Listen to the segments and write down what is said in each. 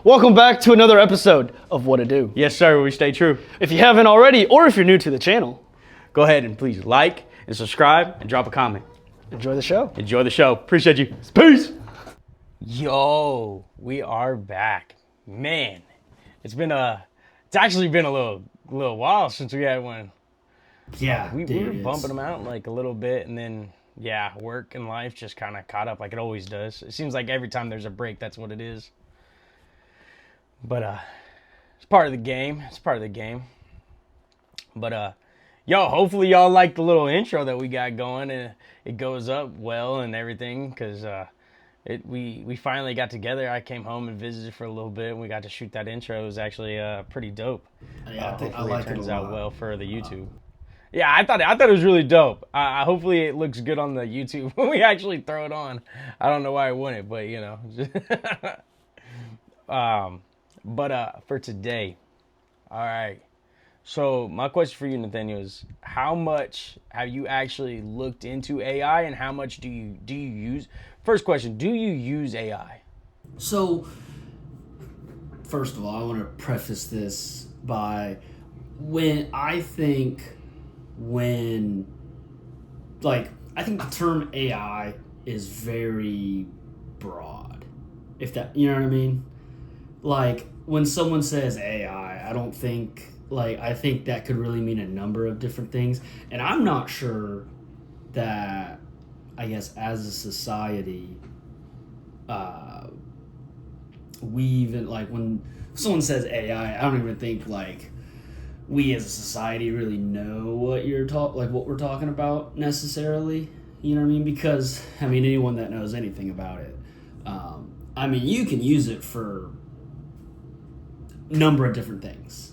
Welcome back to another episode of WHATADO. Yes, sir. We stay true. If you haven't already, or if you're new to the channel, go ahead and please like and subscribe and drop a comment. enjoy the show. Enjoy the show. Appreciate you. Peace. Yo, we are back. Man, it's actually been a little while since we had one. Yeah, we were bumping them out like a little bit, and then work and life just kind of caught up like it always does. It seems like every time there's a break, that's what it is. But it's part of the game. But yo, hopefully y'all like the little intro that we got going, and it goes up well and everything, because we finally got together. I came home and visited for a little bit, and we got to shoot that intro. It was actually pretty dope. Yeah, I it like turns it a out lot. well for the YouTube. Yeah, I thought it was really dope. Hopefully it looks good on the YouTube when we actually throw it on. I don't know why I wouldn't, but you know. But for today, all right. So my question for you, Nathaniel, is how much have you actually looked into AI, and how much do you use? First question: do you use AI? So, first of all, I want to preface this by I think the term AI is very broad. If that, you know what I mean? Like when someone says AI, I think that could really mean a number of different things. And I'm not sure that, I guess, as a society, we even, like, when someone says AI, I don't even think, like, we as a society really know what what we're talking about necessarily. You know what I mean? Because, I mean, anyone that knows anything about it, you can use it for a number of different things.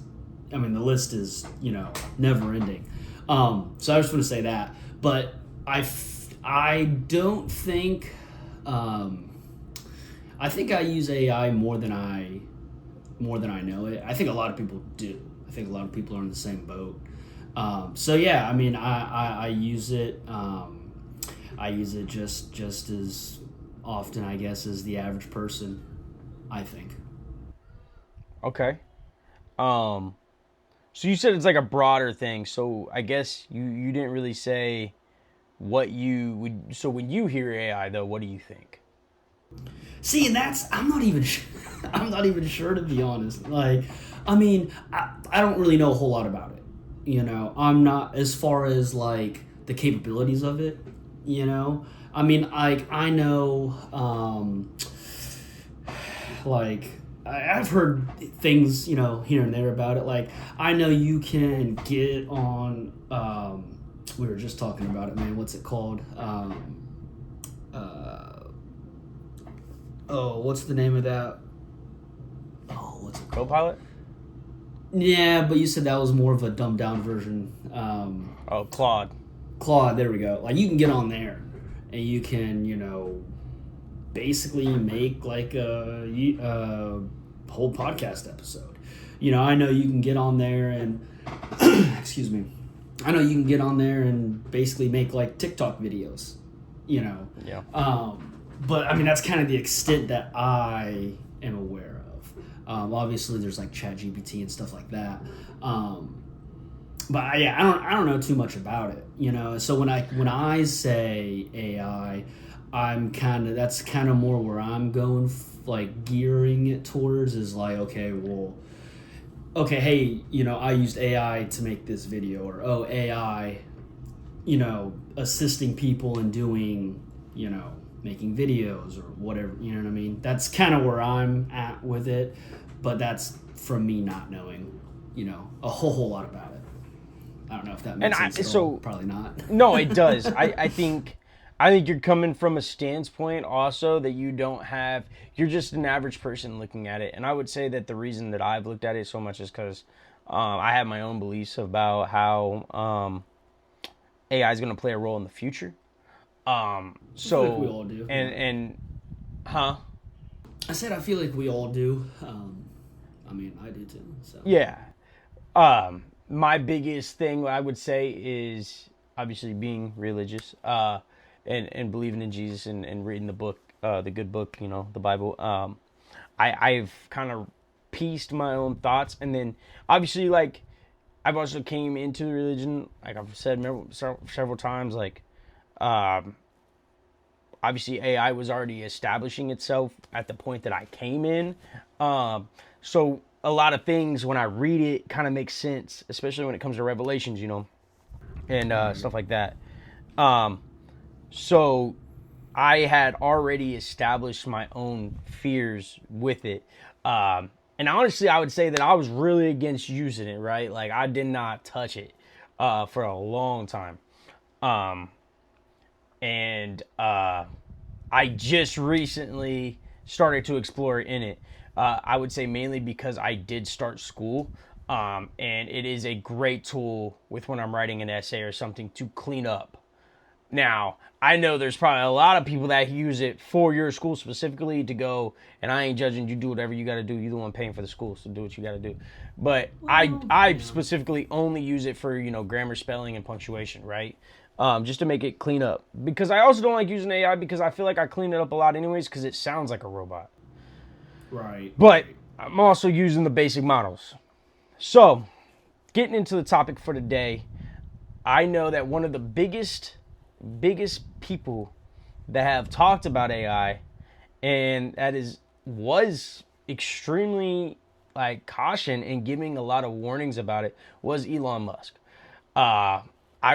I mean, the list is, never ending. So I just want to say that. But I don't think, I think I use AI more than I know it. I think a lot of people do. I think a lot of people are in the same boat. So yeah, I mean, I use it. I use it just as often, I guess, as the average person, I think. Okay. So you said it's like a broader thing. So I guess you didn't really say what you would. So when you hear AI, though, what do you think? See, and I'm not even sure, to be honest. Like, I mean, I don't really know a whole lot about it. I'm not, as far as like the capabilities of it. I mean, I know, I've heard things, here and there about it. Like, I know you can get on, we were just talking about it, man. What's it called? What's the name of that? Oh, what's it called? Copilot? Yeah, but you said that was more of a dumbed down version. Claude. Claude, there we go. Like, you can get on there and you can, basically make like a whole podcast episode. I know you can get on there and excuse me. I know you can get on there and basically make like TikTok videos. Yeah. But I mean, that's kind of the extent that I am aware of. Obviously, there's like ChatGPT and stuff like that. But yeah, I don't know too much about it. So when I say AI, that's kind of more where I'm going, like gearing it towards is like, hey, I used AI to make this video, or AI, assisting people in doing, making videos or whatever, you know what I mean? That's kind of where I'm at with it, but that's from me not knowing, a whole lot about it. I don't know if that makes sense at all. Probably not. No, it does. I think you're coming from a standpoint also that you're just an average person looking at it. And I would say that the reason that I've looked at it so much is because I have my own beliefs about how AI is going to play a role in the future. I feel like we all do. Huh? I said I feel like we all do. I mean, I do too. So. Yeah. My biggest thing I would say is obviously being religious, and believing in Jesus and reading the book, the good book, the Bible. I've kind of pieced my own thoughts, and then obviously like I've also came into religion, like I've said several times, like obviously AI was already establishing itself at the point that I came in, so a lot of things when I read it kind of makes sense, especially when it comes to Revelations, and stuff like that. So I had already established my own fears with it. And honestly, I would say that I was really against using it, right? Like, I did not touch it for a long time. I just recently started to explore in it. I would say mainly because I did start school. And it is a great tool with when I'm writing an essay or something to clean up. Now, I know there's probably a lot of people that use it for your school specifically to go, and I ain't judging, you do whatever you got to do. You're the one paying for the school, so do what you got to do. But I specifically only use it for, grammar, spelling, and punctuation, right? Just to make it clean up. Because I also don't like using AI because I feel like I clean it up a lot anyways because it sounds like a robot. Right. But I'm also using the basic models. So, getting into the topic for today, I know that one of the biggest people that have talked about AI and was extremely like caution and giving a lot of warnings about it was Elon Musk. I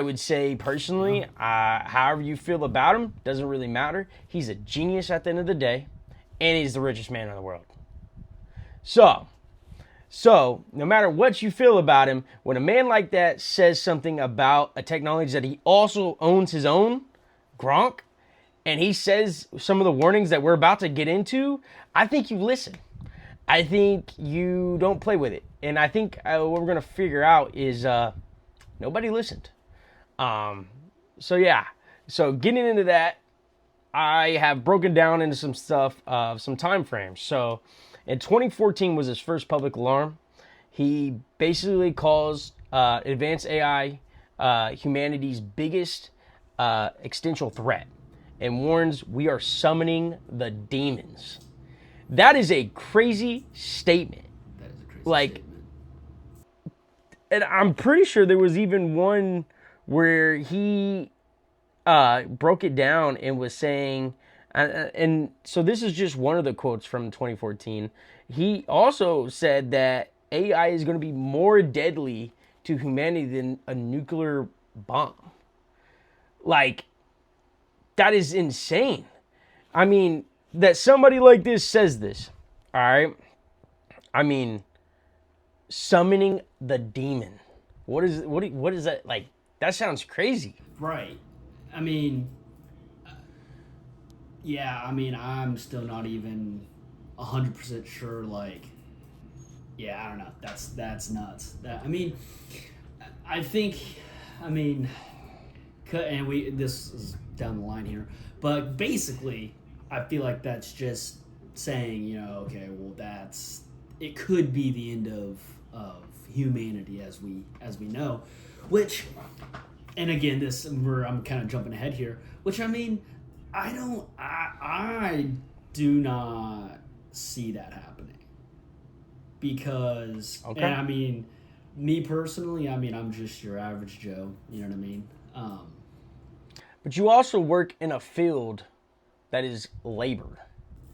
would say personally, however you feel about him, doesn't really matter. He's a genius at the end of the day, and he's the richest man in the world. So, no matter what you feel about him, when a man like that says something about a technology that he also owns his own, Gronk, and he says some of the warnings that we're about to get into, I think you listen. I think you don't play with it. And I think what we're going to figure out is nobody listened. So getting into that, I have broken down into some stuff, some time frames. So, in 2014 was his first public alarm. He basically calls advanced AI humanity's biggest existential threat and warns we are summoning the demons. That is a crazy statement. That is a crazy statement. And I'm pretty sure there was even one where he broke it down and was saying, and so this is just one of the quotes from 2014. He also said that AI is going to be more deadly to humanity than a nuclear bomb. Like, that is insane. I mean, that somebody like this says this, all right? I mean, summoning the demon. What is that like? That sounds crazy. Right. I mean, yeah, I'm still not even 100% sure, like, yeah, I don't know. That's nuts. This is down the line here, but basically, I feel like that's just saying, okay, well, it could be the end of humanity as we know, which, and again, I'm kind of jumping ahead here, which I do not see that happening because, okay. And me personally, I'm just your average Joe, you know what I mean? But you also work in a field that is labor.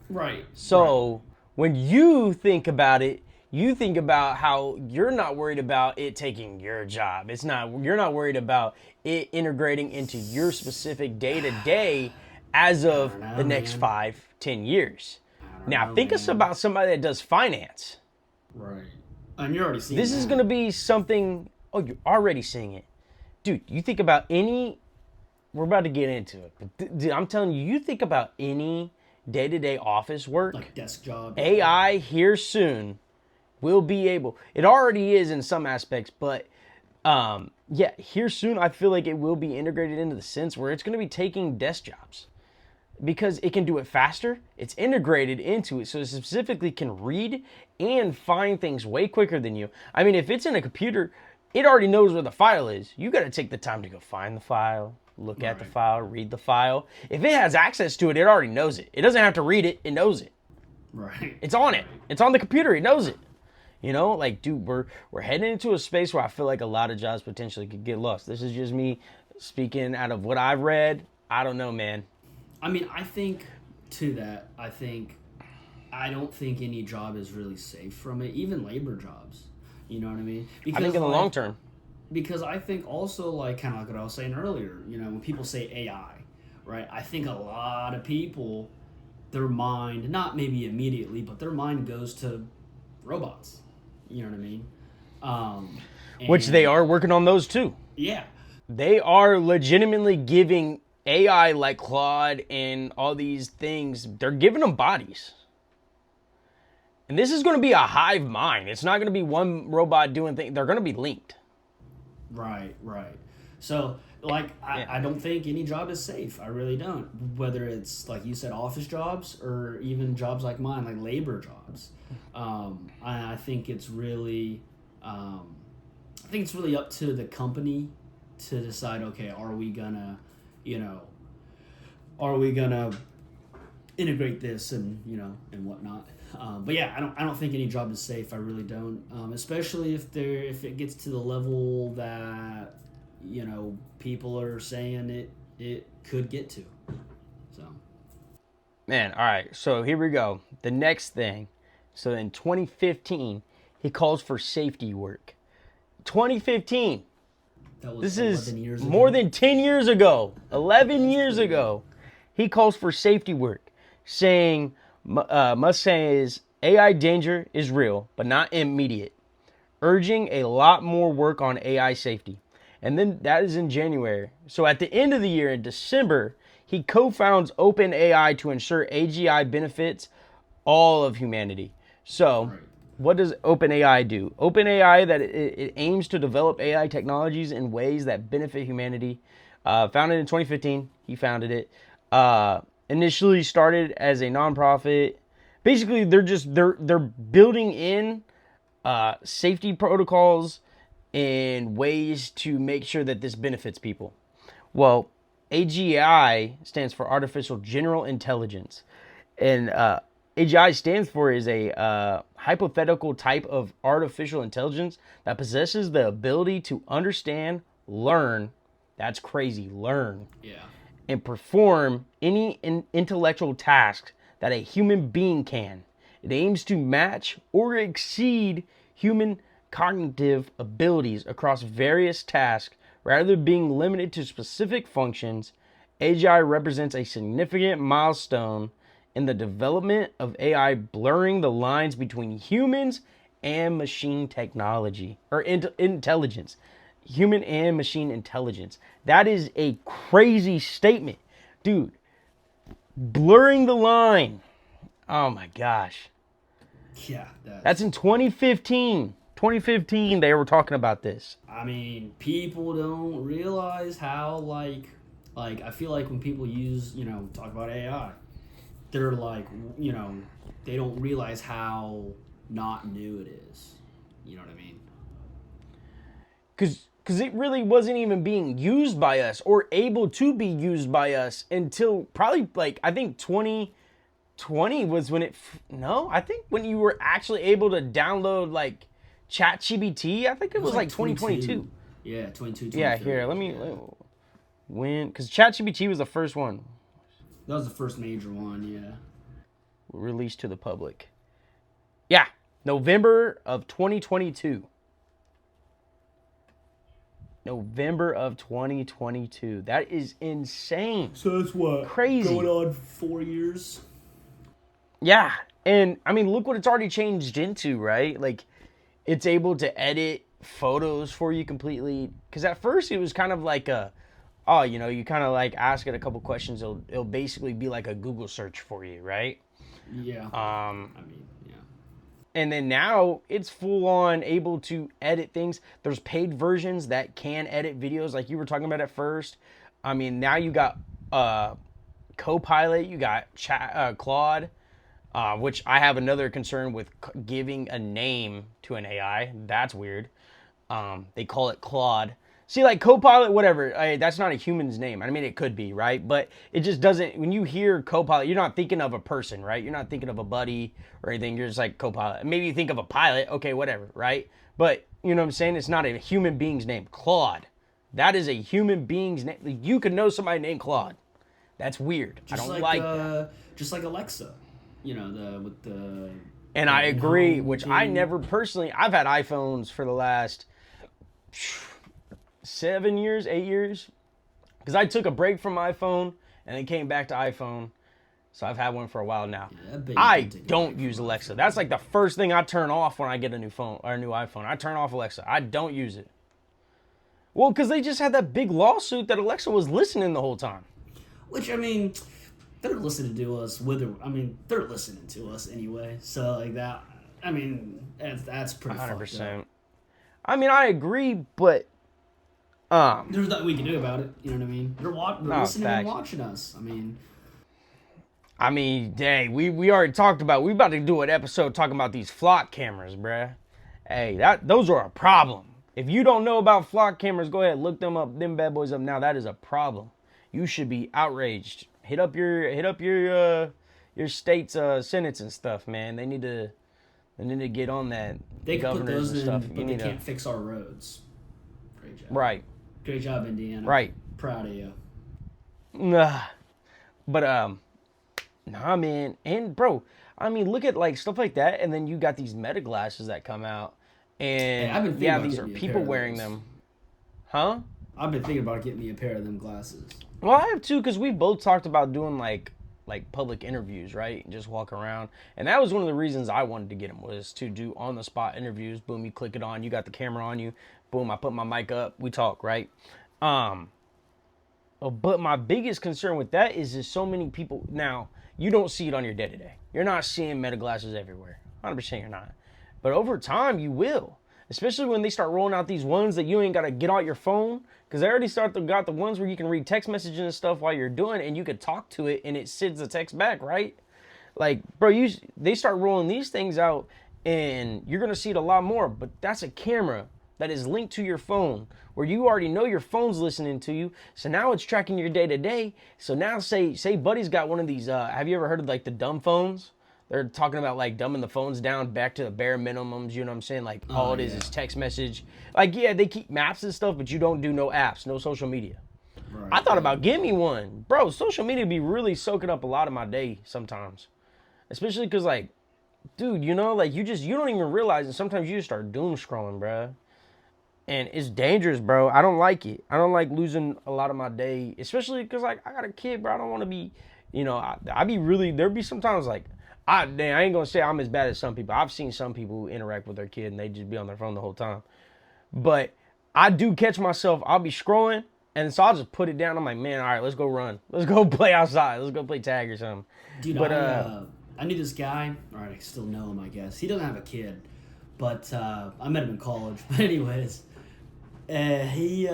Right. So when you think about it, you think about how you're not worried about it taking your job. You're not worried about it integrating into your specific day-to-day as of the next 5-10 years. Now, think about somebody that does finance. Right. And you're already seeing this is going to be something. Oh, you're already seeing it. Dude, you think about we're about to get into it. But dude, I'm telling you, you think about any day-to-day office work. Like desk job. AI here soon will be able. It already is in some aspects, but here soon I feel like it will be integrated into the sense where it's going to be taking desk jobs. Because it can do it faster, it's integrated into it, so it specifically can read and find things way quicker than you. I mean, if it's in a computer, it already knows where the file is. You got to take the time to go find the file, look at the file, read the file. If it has access to it, it already knows it. It doesn't have to read it, it knows it. Right. It's on it. It's on the computer. It knows it. You know, like, dude, we're heading into a space where I feel like a lot of jobs potentially could get lost. This is just me speaking out of what I've read. I don't know, man. I mean, I think to that, I don't think any job is really safe from it, even labor jobs. You know what I mean? I think in the long term. Because I think also, like, kind of like what I was saying earlier, you know, when people say AI, right? I think a lot of people, their mind, not maybe immediately, but their mind goes to robots. You know what I mean? Which they are working on those too. Yeah. They are legitimately giving AI like Claude and all these things, they're giving them bodies. And this is going to be a hive mind. It's not going to be one robot doing things. They're going to be linked. Right. So, like, I don't think any job is safe. I really don't. Whether it's, like you said, office jobs or even jobs like mine, like labor jobs. I think it's really, up to the company to decide. Okay, are we gonna integrate this and and whatnot. But yeah, I don't think any job is safe. I really don't. Especially if it gets to the level that people are saying it could get to. So, man, all right. So here we go. The next thing. So in 2015, he calls for safety work. 2015. This is years more ago. than 10 years ago. 11 years ago. He calls for safety work, saying, Musk says AI danger is real, but not immediate, urging a lot more work on AI safety. And then that is in January. So at the end of the year, in December, he co-founds OpenAI to ensure AGI benefits all of humanity. So Right. what does OpenAI do? OpenAI, that it aims to develop AI technologies in ways that benefit humanity. Founded in 2015, he founded it. Initially started as a nonprofit. Basically, they're building in safety protocols and ways to make sure that this benefits people. Well, AGI stands for Artificial General Intelligence, and AGI stands for is a hypothetical type of artificial intelligence that possesses the ability to understand, learn. That's crazy, learn. Yeah. And perform any intellectual task that a human being can. It aims to match or exceed human cognitive abilities across various tasks rather than being limited to specific functions. AGI represents a significant milestone in the development of AI, blurring the lines between humans and machine technology or intelligence. Human and machine intelligence. That is a crazy statement. Dude, blurring the line. Oh my gosh. Yeah. That's in 2015. 2015, they were talking about this. I mean, people don't realize how, like I feel like when people talk about AI, they're like, they don't realize how not new it is. You know what I mean? Because it really wasn't even being used by us or able to be used by us until probably, I think 2020 was when I think when you were actually able to download, ChatGPT. I think it was 2022. Yeah, 22. Yeah, here, because ChatGPT was the first one. That was the first major one, yeah. Released to the public. Yeah, November of 2022. November of 2022. That is insane. So that's what? Crazy. Going on 4 years? Yeah, and I mean, look what it's already changed into, right? It's able to edit photos for you completely. Because at first it was kind of you kind of ask it a couple questions. It'll basically be like a Google search for you, right? Yeah. Yeah. And then now it's full on able to edit things. There's paid versions that can edit videos like you were talking about at first. I mean, now you got Copilot, you got Claude, which I have another concern with giving a name to an AI. That's weird. They call it Claude. See, like Copilot, whatever, that's not a human's name. I mean, it could be, right? But it just doesn't, when you hear Copilot, you're not thinking of a person, right? You're not thinking of a buddy or anything. You're just like Copilot. Maybe you think of a pilot, okay, whatever, right? But, you know what I'm saying? It's not a human being's name. Claude. That is a human being's name. You could know somebody named Claude. That's weird. Just I don't like that. Just like Alexa, with the. And I agree, which I never personally, I've had iPhones for the last 7 years, 8 years, because I took a break from my iPhone and then came back to iPhone. So I've had one for a while now. Yeah, I don't use Alexa. That's like the first thing I turn off when I get a new phone or a new iPhone. I turn off Alexa. I don't use it. Well, because they just had that big lawsuit that Alexa was listening the whole time. Which, I mean, they're listening to us they're listening to us anyway. So, like that, I mean, that's pretty 100%. I mean, I agree, but there's nothing we can do about it. You know what I mean? They're listening and watching us. I mean, dang, we already talked about. We about to do an episode talking about these flock cameras, bruh. Hey, those are a problem. If you don't know about flock cameras, go ahead, look them up, them bad boys up now. That is a problem. You should be outraged. Hit up your state's senates and stuff, man. They need to get on that. They can put those in, stuff. But they can't fix our roads. Great job. Right. Great job, Indiana. Right. Proud of you. Nah. But nah, man. And bro, I mean, look at like stuff like that, and then you got these Meta glasses that come out, and these are people wearing them. Huh? I've been thinking about getting me a pair of them glasses. Well, I have too, because we both talked about doing like public interviews, right? And just walk around. And that was one of the reasons I wanted to get them, was to do on the spot interviews. Boom, you click it on, you got the camera on you. Boom, I put my mic up, we talk, right? But my biggest concern with that is there's so many people. Now, you don't see it on your day-to-day. You're not seeing Meta glasses everywhere. 100% you're not. But over time, you will. Especially when they start rolling out these ones that you ain't got to get out your phone. Because they already got the ones where you can read text messages and stuff while you're doing it, and you could talk to it and it sends the text back, right? Like, bro, they start rolling these things out and you're going to see it a lot more. But that's a camera that is linked to your phone where you already know your phone's listening to you. So now it's tracking your day-to-day. So now say buddy's got one of these, have you ever heard of like the dumb phones? They're talking about like dumbing the phones down back to the bare minimums, you know what I'm saying? Like all it is text message. Like, yeah, they keep maps and stuff, but you don't do no apps, no social media. Right, I thought about getting me one. Bro, social media be really soaking up a lot of my day sometimes. Especially because like, dude, you know, like you don't even realize it. Sometimes you just start doom scrolling, bro. And it's dangerous, bro. I don't like it. I don't like losing a lot of my day, especially because like I got a kid, bro. I don't want to be, you know, I be really, there'd be sometimes like, I ain't gonna say I'm as bad as some people. I've seen some people who interact with their kid and they just be on their phone the whole time. But I do catch myself, I'll be scrolling, and so I'll just put it down. I'm like, man, all right, let's go run. Let's go play outside. Let's go play tag or something. Dude, but I knew this guy. All right, I still know him, I guess. He doesn't have a kid, but I met him in college. But anyways, he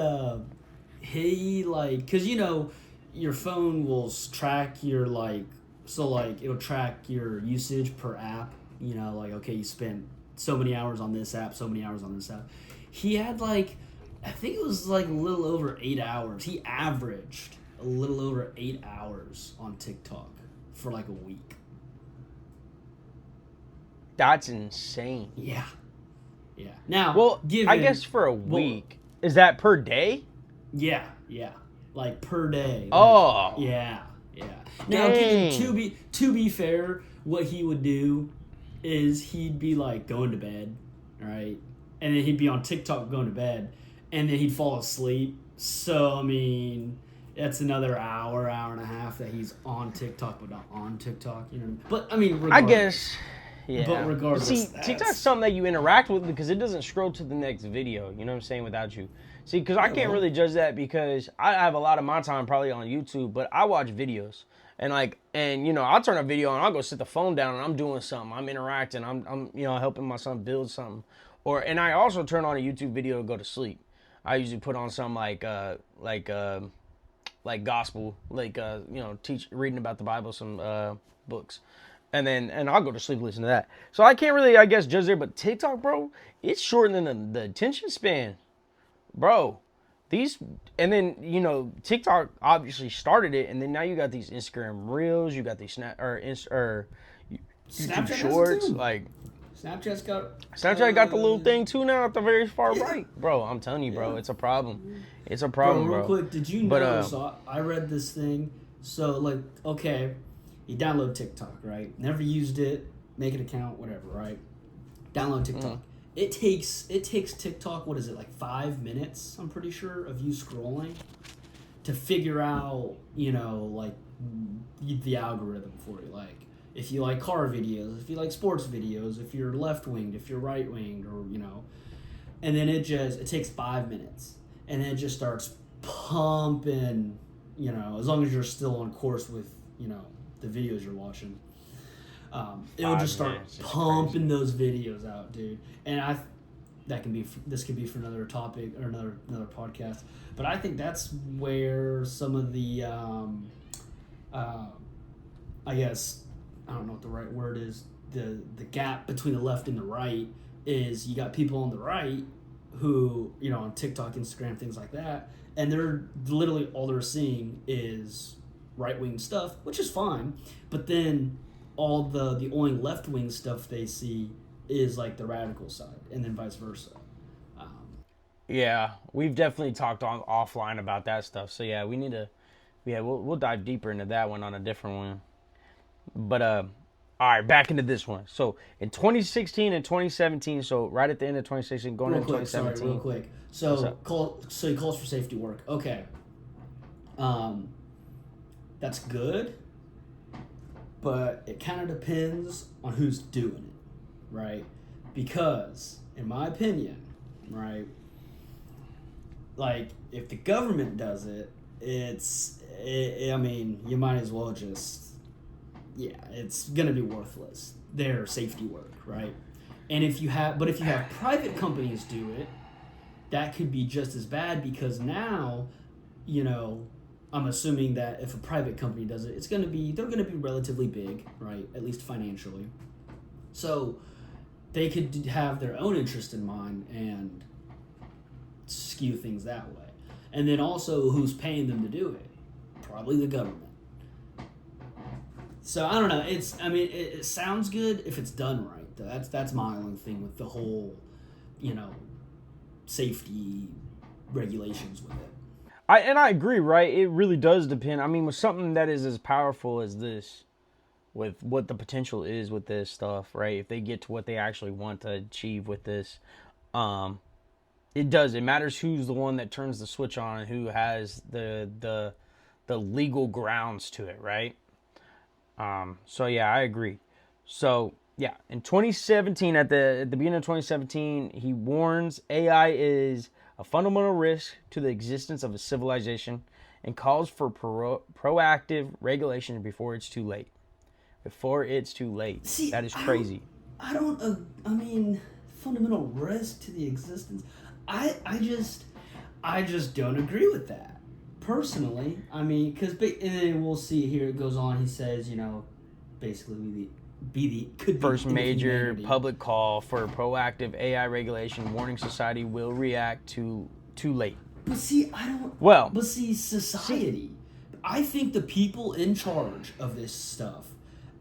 like, because, you know, your phone will track your, like, so, like, it'll track your usage per app. You know, like, okay, you spent so many hours on this app, so many hours on this app. He had, like, I think it was, like, a little over 8 hours. He averaged a little over 8 hours on TikTok for, like, a week. That's insane. Yeah. Yeah. Now, well, I guess for a week. Is that per day? Yeah. Yeah. Like, per day. Like, oh. Yeah. Yeah. Now, to be fair, what he would do is he'd be like going to bed, right? And then he'd be on TikTok going to bed, and then he'd fall asleep. So, I mean, that's another hour and a half that he's on TikTok, but not on TikTok, you know? But, I mean, regardless. I guess, yeah. But regardless. See, TikTok's something that you interact with because it doesn't scroll to the next video, you know what I'm saying, without you. See, because I can't really judge that because I have a lot of my time probably on YouTube, but I watch videos. And you know, I'll turn a video on, I'll go sit the phone down and I'm doing something. I'm interacting, I'm you know, helping my son build something. And I also turn on a YouTube video to go to sleep. I usually put on some like gospel, like you know, reading about the Bible, some books. And I'll go to sleep listening to that. So I can't really, I guess, judge there, but TikTok, bro, it's shortening the attention span. Bro, these, and then TikTok obviously started it, and then now you got these Instagram Reels, you got these YouTube Snapchat has it Shorts, too. like Snapchat got the little thing too now at the very far right, bro. I'm telling you, bro, it's a problem. It's a problem, real quick, did you know? But, so I read this thing. So like, okay, you download TikTok, right? Never used it. Make an account, whatever, right? Download TikTok. It takes TikTok. What is it, like 5 minutes? I'm pretty sure of you scrolling to figure out, like the algorithm for you. Like if you like car videos, if you like sports videos, if you're left winged, if you're right winged, or and then it takes 5 minutes, and then it just starts pumping. As long as you're still on course with the videos you're watching. It'll just start pumping those videos out, dude. And this could be for another topic or another podcast. But I think that's where some of the, I guess, I don't know what the right word is. The gap between the left and the right is you got people on the right who on TikTok, Instagram, things like that, and they're literally all they're seeing is right wing stuff, which is fine. But then all the only left wing stuff they see is like the radical side, and then vice versa. Yeah, we've definitely talked offline about that stuff. So yeah, we need to, we'll dive deeper into that one on a different one. But all right, back into this one. So in 2016 and 2017, so right at the end of 2016, going into 2017. Real quick. So he calls for safety work. Okay. That's good, but it kind of depends on who's doing it, right? Because, in my opinion, right, like, if the government does it, I mean, you might as well just, it's going to be worthless. Their safety work, right? And if you have private companies do it, that could be just as bad, because now, I'm assuming that if a private company does it, they're going to be relatively big, right? At least financially. So they could have their own interest in mind and skew things that way. And then also, who's paying them to do it? Probably the government. So I don't know. It sounds good if it's done right. That's my only thing with the whole, safety regulations with it. I agree, right? It really does depend. I mean, with something that is as powerful as this, with what the potential is with this stuff, right? If they get to what they actually want to achieve with this, it does. It matters who's the one that turns the switch on and who has the legal grounds to it, right? So yeah, I agree. So yeah, in 2017, at the beginning of 2017, he warns AI is a fundamental risk to the existence of a civilization and calls for proactive regulation before it's too late. See, that is crazy. I mean, fundamental risk to the existence. I just don't agree with that, personally. I mean, and then we'll see here it goes on. He says, basically could be first major public call for proactive AI regulation, warning society will react too late. But see, society. I think the people in charge of this stuff.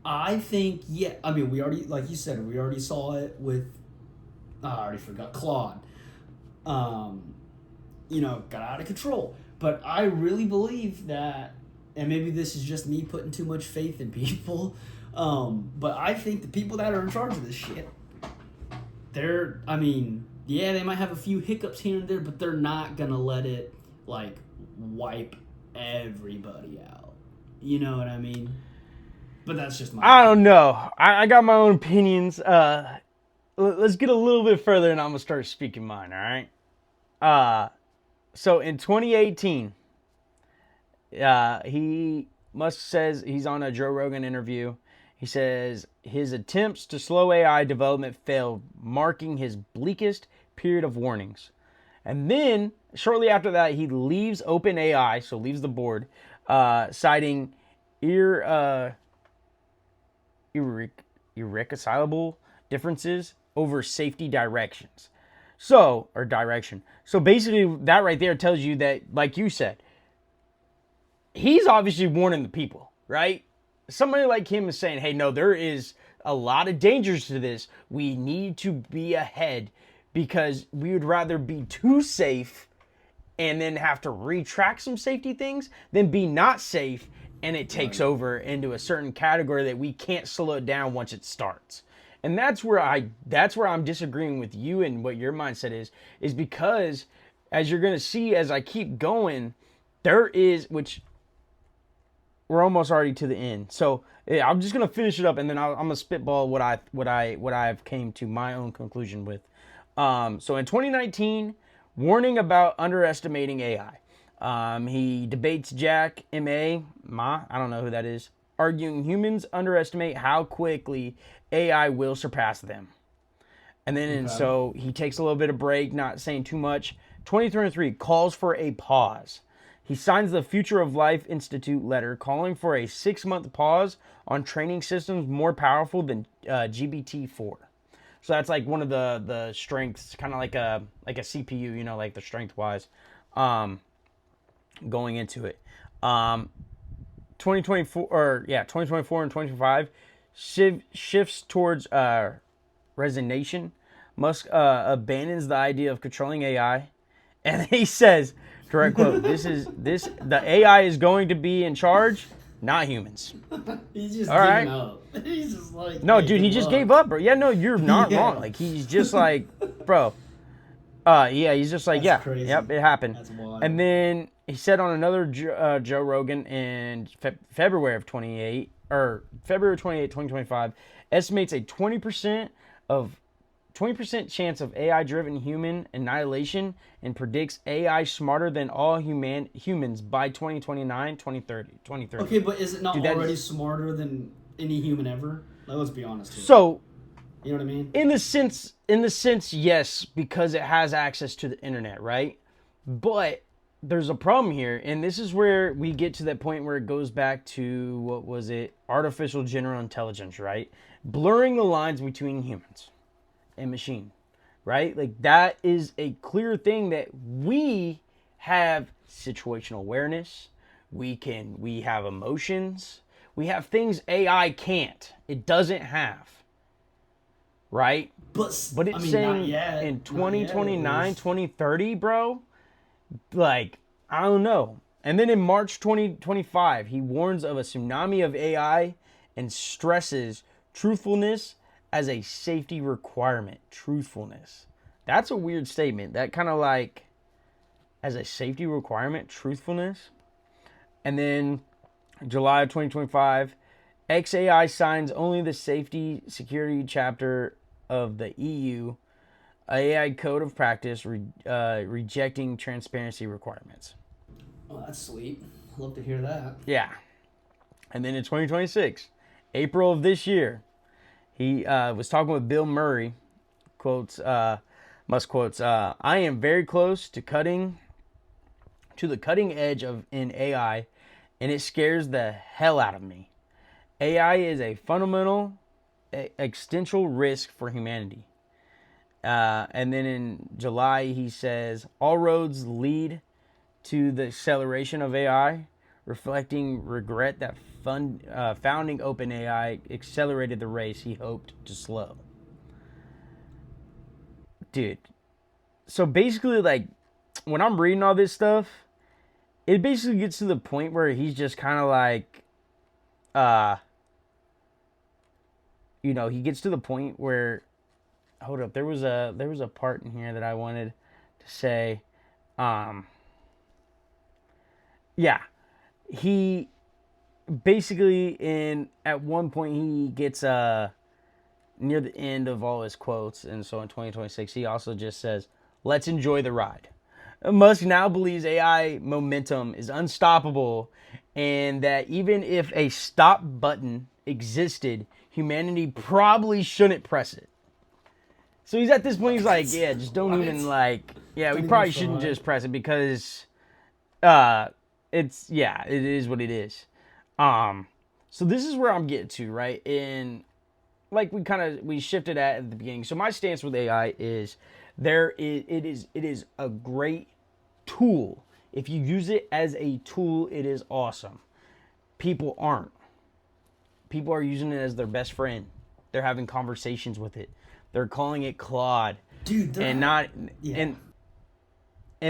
I think, we already, like you said, we already saw it with. I already forgot Claude. Got out of control. But I really believe that, and maybe this is just me putting too much faith in people. But I think the people that are in charge of this shit, they might have a few hiccups here and there, but they're not gonna let it, like, wipe everybody out. You know what I mean? But that's just my I don't know. I got my own opinions. Let's get a little bit further and I'm gonna start speaking mine, alright? So in 2018, Musk says he's on a Joe Rogan interview. He says his attempts to slow AI development failed, marking his bleakest period of warnings. And then, shortly after that, he leaves OpenAI, so leaves the board, citing irreconcilable differences over safety directions. So, or direction. So basically that right there tells you that, like you said, he's obviously warning the people, right? Somebody like him is saying, hey, no, there is a lot of dangers to this. We need to be ahead because we would rather be too safe and then have to retract some safety things than be not safe and it takes over into a certain category that we can't slow it down once it starts. And that's where I'm disagreeing with you and what your mindset is because as you're going to see as I keep going, there is, which we're almost already to the end. So yeah, I'm just gonna finish it up, and then I'm gonna spitball what I've came to my own conclusion with. So in 2019, warning about underestimating AI. He debates Jack Ma, I don't know who that is, arguing humans underestimate how quickly AI will surpass them. And then and so he takes a little bit of break, not saying too much. 2023 calls for a pause. He signs the Future of Life Institute letter calling for a 6-month pause on training systems more powerful than GPT-4. So that's like one of the strengths, kind of like a CPU, you know, like the strength wise, going into it. 2024 and 2025 shifts towards resignation. Musk abandons the idea of controlling AI, and he says, direct quote, the AI is going to be in charge, not humans. He's just all right. up. He's just like, no, hey, dude, he just gave up, bro. Yeah, no, you're not wrong. Like he's just like, bro. Yeah, he's just like, That's yeah, crazy. Yep, it happened. That's wild. And then he said on another Joe Rogan in February 28, 2025, estimates a 20% chance of AI-driven human annihilation and predicts AI smarter than all humans by 2030. Okay, but is it not Dude, already smarter than any human ever? Like, let's be honest here. So, you know what I mean? in the sense, yes, because it has access to the internet, right? But there's a problem here, and this is where we get to that point where it goes back to, what was it? Artificial general intelligence, right? Blurring the lines between humans and machine, right? Like that is a clear thing that we have situational awareness. We have emotions. We have things AI can't. It doesn't have. Right? But it's saying in 2029, 2030, bro, like, I don't know. And then in March 2025, he warns of a tsunami of AI and stresses truthfulness as a safety requirement. Truthfulness. That's a weird statement. That kind of like, as a safety requirement, truthfulness. And then July of 2025, XAI signs only the safety security chapter of the EU AI Code of Practice, rejecting transparency requirements. Oh, that's sweet. I'd love to hear that. Yeah. And then in 2026, April of this year, he was talking with Bill Murray, Musk quotes, I am very close to the cutting edge in AI, and it scares the hell out of me. AI is a fundamental existential risk for humanity. And then in July, he says, all roads lead to the acceleration of AI, reflecting regret that founding OpenAI accelerated the race he hoped to slow. Dude, so basically, like, when I'm reading all this stuff, it basically gets to the point where he's just kind of like, he gets to the point where, hold up, there was a part in here that I wanted to say, he basically at one point he gets near the end of all his quotes, and so in 2026 he also just says, let's enjoy the ride. Musk now believes AI momentum is unstoppable, and that even if a stop button existed, humanity probably shouldn't press it. So he's at this point, he's like, yeah, just don't even we probably shouldn't just press it because it is what it is. So this is where I'm getting to, right? And like we shifted at the beginning. So my stance with AI is It is a great tool. If you use it as a tool, it is awesome. People aren't. People are using it as their best friend. They're having conversations with it. They're calling it Claude. Dude, and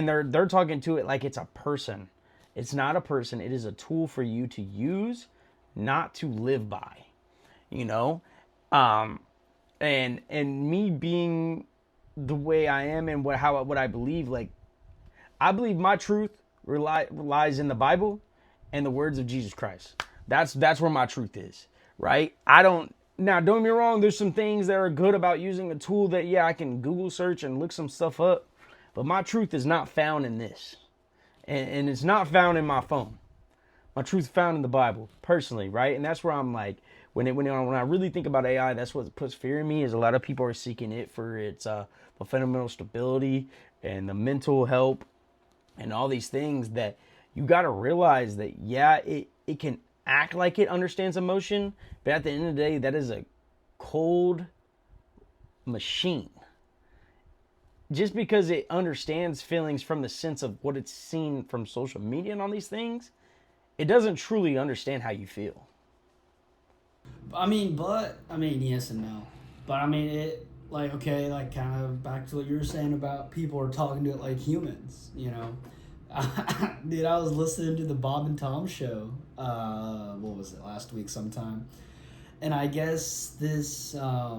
they're talking to it like it's a person. It's not a person. It is a tool for you to use, not to live by. You know? And me being the way I am and what I believe, like, I believe my truth relies in the Bible and the words of Jesus Christ. That's where my truth is, right? Now, don't get me wrong, there's some things that are good about using a tool that, I can Google search and look some stuff up, but my truth is not found in this. And it's not found in my phone. My truth is found in the Bible, personally, right? And that's where I'm like, when I really think about AI, that's what puts fear in me, is a lot of people are seeking it for its the fundamental stability and the mental help and all these things that you got to realize that, it can act like it understands emotion, but at the end of the day, that is a cold machine. Just because it understands feelings from the sense of what it's seen from social media and all these things, it doesn't truly understand how you feel. Yes and no. But it, like, okay, like, kind of back to what you were saying about people are talking to it like humans, you know? Dude, I was listening to the Bob and Tom show, what was it, last week sometime, and I guess this, okay,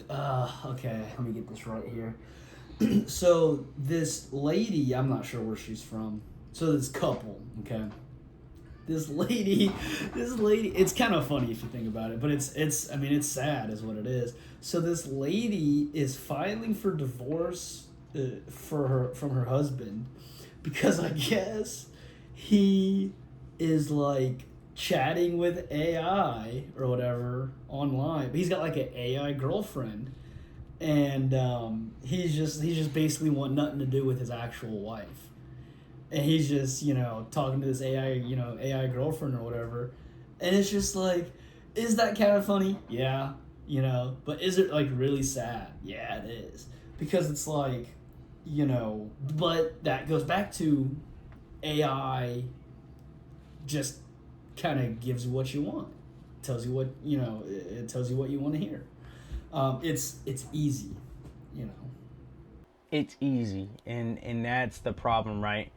let me get this right here. So this lady, I'm not sure where she's from, so this couple, okay, this lady, it's kind of funny if you think about it, but it's sad is what it is. So this lady is filing for divorce from her husband, because I guess he is like chatting with AI or whatever online. But he's got like an AI girlfriend, and he's just basically want nothing to do with his actual wife. And he's just, talking to this AI girlfriend or whatever. And it's just like, is that kind of funny? Yeah, but is it like really sad? Yeah, it is. Because it's like, but that goes back to AI just kind of gives you what you want. Tells you what, it tells you what you want to hear. It's easy, It's easy, and that's the problem, right?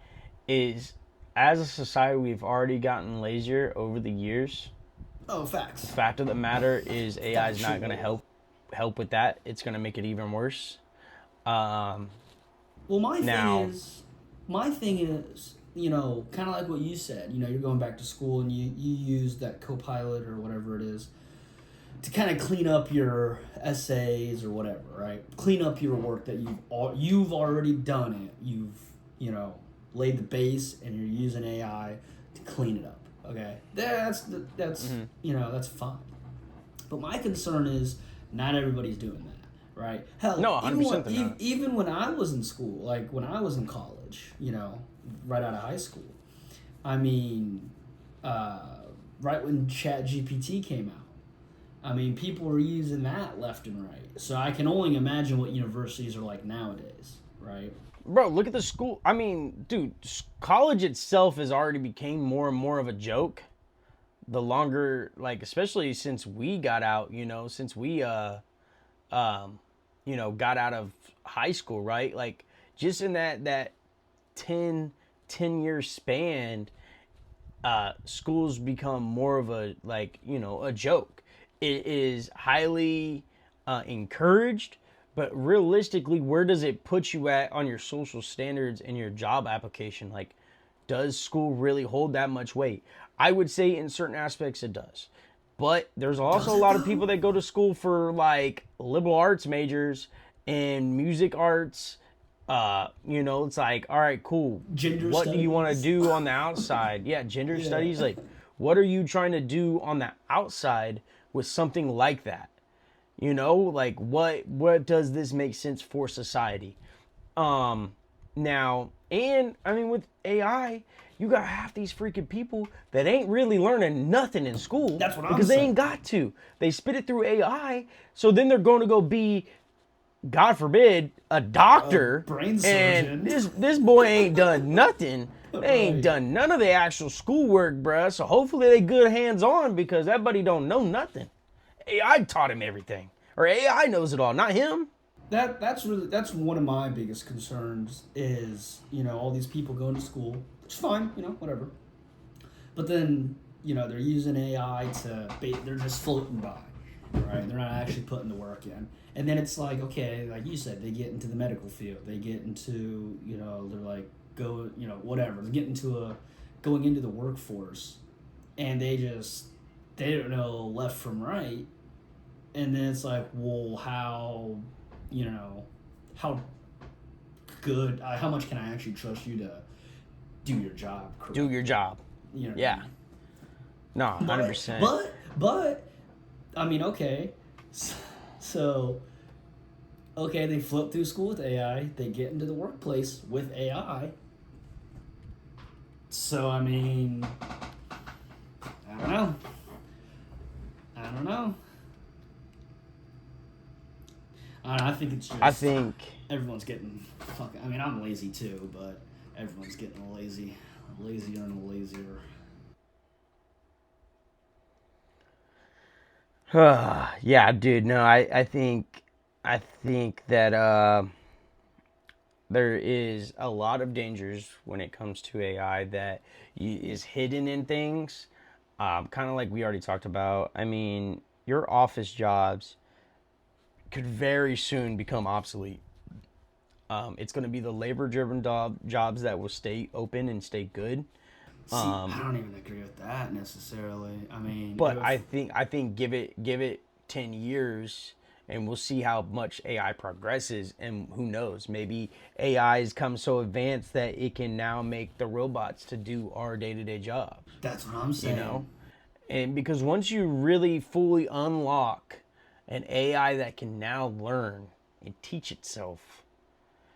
Is as a society, we've already gotten lazier over the years. Oh, facts. The fact of the matter is AI is not going to help with that. It's going to make it even worse. Well, my thing is, kind of like what you said. You're going back to school and you use that Copilot or whatever it is to kind of clean up your essays or whatever, right? Clean up your work that you've already done it. You've laid the base and you're using AI to clean it up. Okay, that's that's fine. But my concern is not everybody's doing that. Right? Hell, no, 100%. Even when I was in school, like when I was in college, right out of high school, right when ChatGPT came out, people were using that left and right. So I can only imagine what universities are like nowadays, right? Bro, look at the school. Dude, college itself has already became more and more of a joke. The longer, like, especially since we got out, since we got out of high school, right? Like, just in that 10-year span, schools become more of a, like, a joke. It is highly encouraged, but realistically, where does it put you at on your social standards and your job application? Like, does school really hold that much weight? I would say in certain aspects it does. But there's also a lot of people that go to school for, like, liberal arts majors and music arts. It's like, all right, cool. Gender what studies. Do you want to do on the outside? Yeah, gender studies. Like, what are you trying to do on the outside with something like that? Like, what does this make sense for society? Now, and, with AI, you got half these freaking people that ain't really learning nothing in school. That's what I'm because saying. They ain't got to. They spit it through AI, so then they're going to go be God forbid, a doctor. brain surgeon. And this boy ain't done nothing. They ain't Right. done none of the actual schoolwork, bruh. So hopefully they good hands on, because that buddy don't know nothing. AI taught him everything. Or AI knows it all, not him. That's one of my biggest concerns is, all these people going to school, which is fine, whatever. But then, they're using AI they're just floating by, right? They're not actually putting the work in. And then it's like, okay, like you said, they get into the medical field. They get into, they're like, whatever. They get going into the workforce, and they don't know left from right. And then it's like, well, how good, how much can I actually trust you to do your job correctly? Do your job. You know what I Yeah. mean? No, 100%. But, I mean, okay. So, okay, they flip through school with AI. They get into the workplace with AI. So, I mean, I don't know. I think it's just... I think... everyone's getting fucking... I mean, I'm lazy too, but everyone's getting lazier and lazier. Yeah, dude. No, I think that there is a lot of dangers when it comes to AI that is hidden in things. Kind of like we already talked about. I mean, your office jobs could very soon become obsolete. It's going to be the labor-driven jobs that will stay open and stay good. See, I don't even agree with that necessarily. I mean, But I think give it 10 years and we'll see how much AI progresses, and who knows, maybe AI has come so advanced that it can now make the robots to do our day-to-day jobs. that's what I'm saying. And because once you really fully unlock an AI that can now learn and teach itself,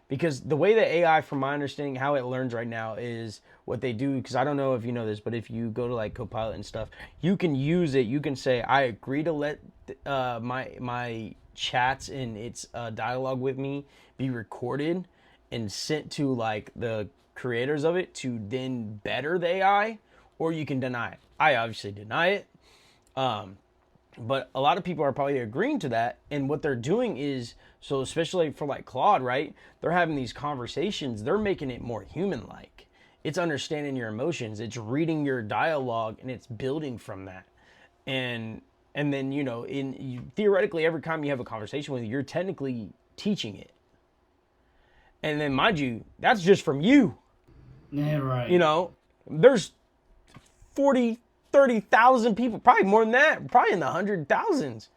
because the way that AI, from my understanding, how it learns right now is what they do, because I don't know if you know this, but if you go to like Copilot and stuff, you can use it. You can say, I agree to let my chats and its dialogue with me be recorded and sent to like the creators of it to then better the AI, or you can deny it. I obviously deny it. But a lot of people are probably agreeing to that, and what they're doing is, so especially for like Claude, right? They're having these conversations. They're making it more human-like. It's understanding your emotions. It's reading your dialogue, and it's building from that. And then theoretically, every time you have a conversation with it, you're technically teaching it. And then, mind you, that's just from you. Yeah, right. There's 30,000 people, probably more than that, probably in the 100,000s,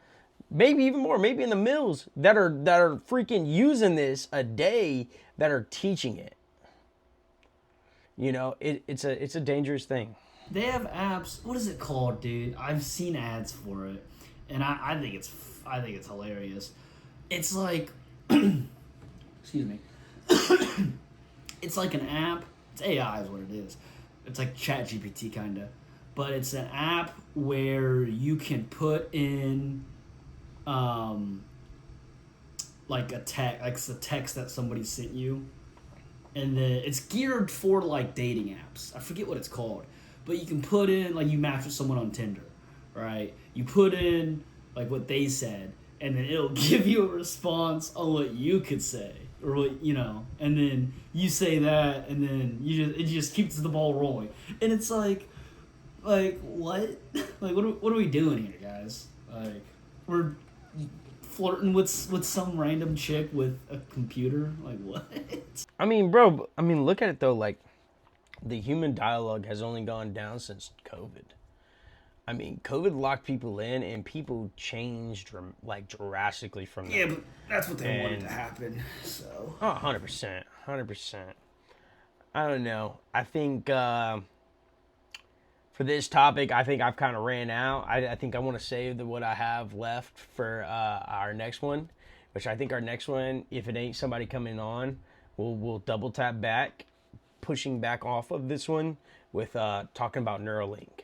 maybe even more, maybe in the mills that are freaking using this a day, that are teaching it. It's a dangerous thing. They have apps. What is it called, dude? I've seen ads for it, and I think it's hilarious. It's like, excuse me. It's like an app. It's AI is what it is. It's like ChatGPT kind of, but it's an app where you can put in, like a text, like it's a text that somebody sent you, and then it's geared for like dating apps. I forget what it's called, but you can put in, like, you match with someone on Tinder, right? You put in like what they said, and then it'll give you a response on what you could say, or what, and then you say that, and then it just keeps the ball rolling, and it's like what? Like, what are we doing here, guys? Like, we're flirting with some random chick with a computer? Like, what? I mean, bro, look at it though, like, the human dialogue has only gone down since COVID. I mean, COVID locked people in, and people changed drastically from that. Yeah, but that's what they wanted to happen, so. Oh, 100%. 100%. I don't know. I think for this topic, I think I've kind of ran out. I think I want to save what I have left for our next one, which I think our next one, if it ain't somebody coming on, we'll double tap back, pushing back off of this one with talking about Neuralink.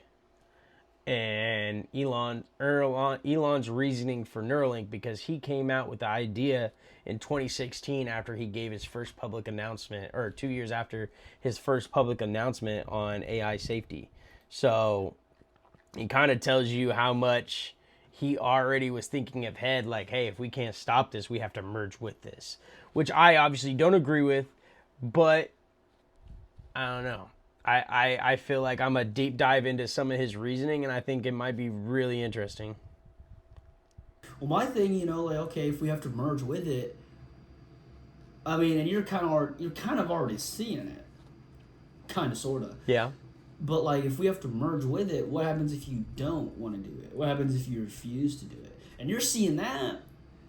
and Elon's reasoning for Neuralink, because he came out with the idea in 2016 after he gave his first public announcement, or 2 years after his first public announcement on AI safety. So he kind of tells you how much he already was thinking ahead, like, hey, if we can't stop this, we have to merge with this, which I obviously don't agree with, but I don't know. I feel like I'm a deep dive into some of his reasoning, and I think it might be really interesting. Well, my thing, like, okay, if we have to merge with it, I mean, and you're kind of already seeing it, kind of, sort of. Yeah. But like, if we have to merge with it, what happens if you don't want to do it? What happens if you refuse to do it? And you're seeing that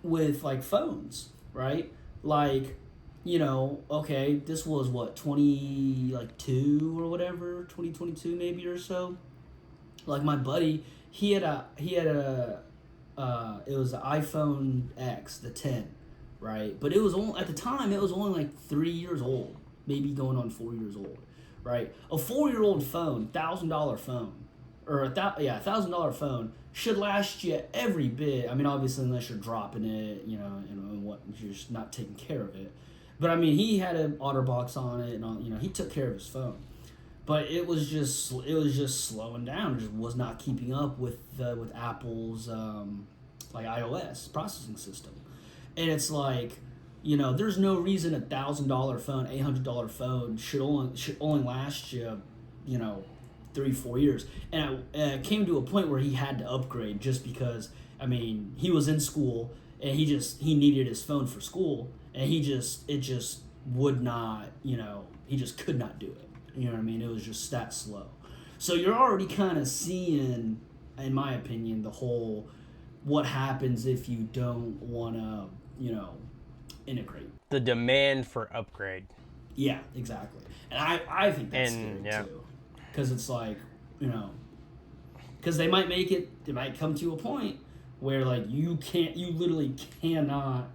with like phones, right? Like, okay, this was what, 22 or whatever, 2022 maybe or so. Like my buddy, he had a it was the iPhone X, the 10, right? But it was only, at the time, it was only like 3 years old, maybe going on 4 years old, right? A 4-year-old phone, $1,000 phone, or $1,000 phone should last you every bit. I mean, obviously, unless you're dropping it, and what, you're just not taking care of it. But I mean, he had an OtterBox on it, and he took care of his phone. But it was just slowing down. It just was not keeping up with Apple's like iOS processing system. And it's like, there's no reason $1,000 phone, $800 phone should only last you, 3-4 years. And it came to a point where he had to upgrade just because, I mean, he was in school and he needed his phone for school, and it just would not, he just could not do it. You know what I mean? It was just that slow. So you're already kind of seeing, in my opinion, the whole what happens if you don't want to, integrate. The demand for upgrade. Yeah, exactly. And I think that's scary too. Because it's like, because they might come to a point where like you literally cannot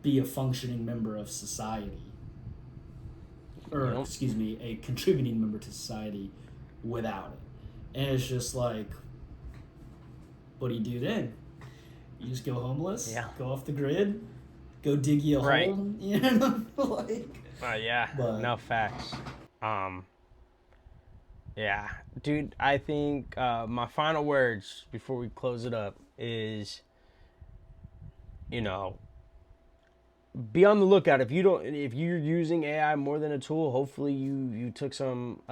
be a functioning member of society. Or, excuse me, a contributing member to society without it. And it's just like, what do you do then? You just go homeless? Yeah. Go off the grid? Go dig you a hole? Like... Yeah, no, facts. Yeah. Dude, I think my final words before we close it up is, be on the lookout. If you're using AI more than a tool, hopefully you took something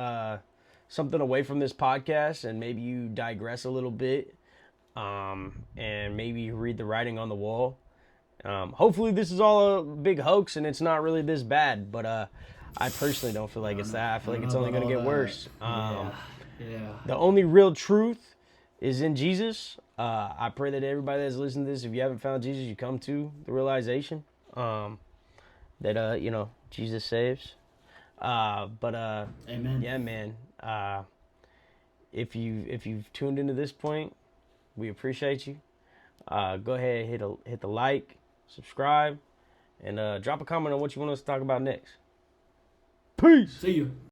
away from this podcast, and maybe you digress a little bit, and maybe you read the writing on the wall. Hopefully this is all a big hoax and it's not really this bad, but I personally don't feel like it's that. I feel like it's only going to get worse. Yeah. The only real truth is in Jesus. I pray that everybody that's listening to this, if you haven't found Jesus, you come to the realization that Jesus saves. Amen. Yeah, man. If you've tuned into this point, we appreciate you. Go ahead, hit the like, subscribe, and drop a comment on what you want us to talk about next. Peace. See you.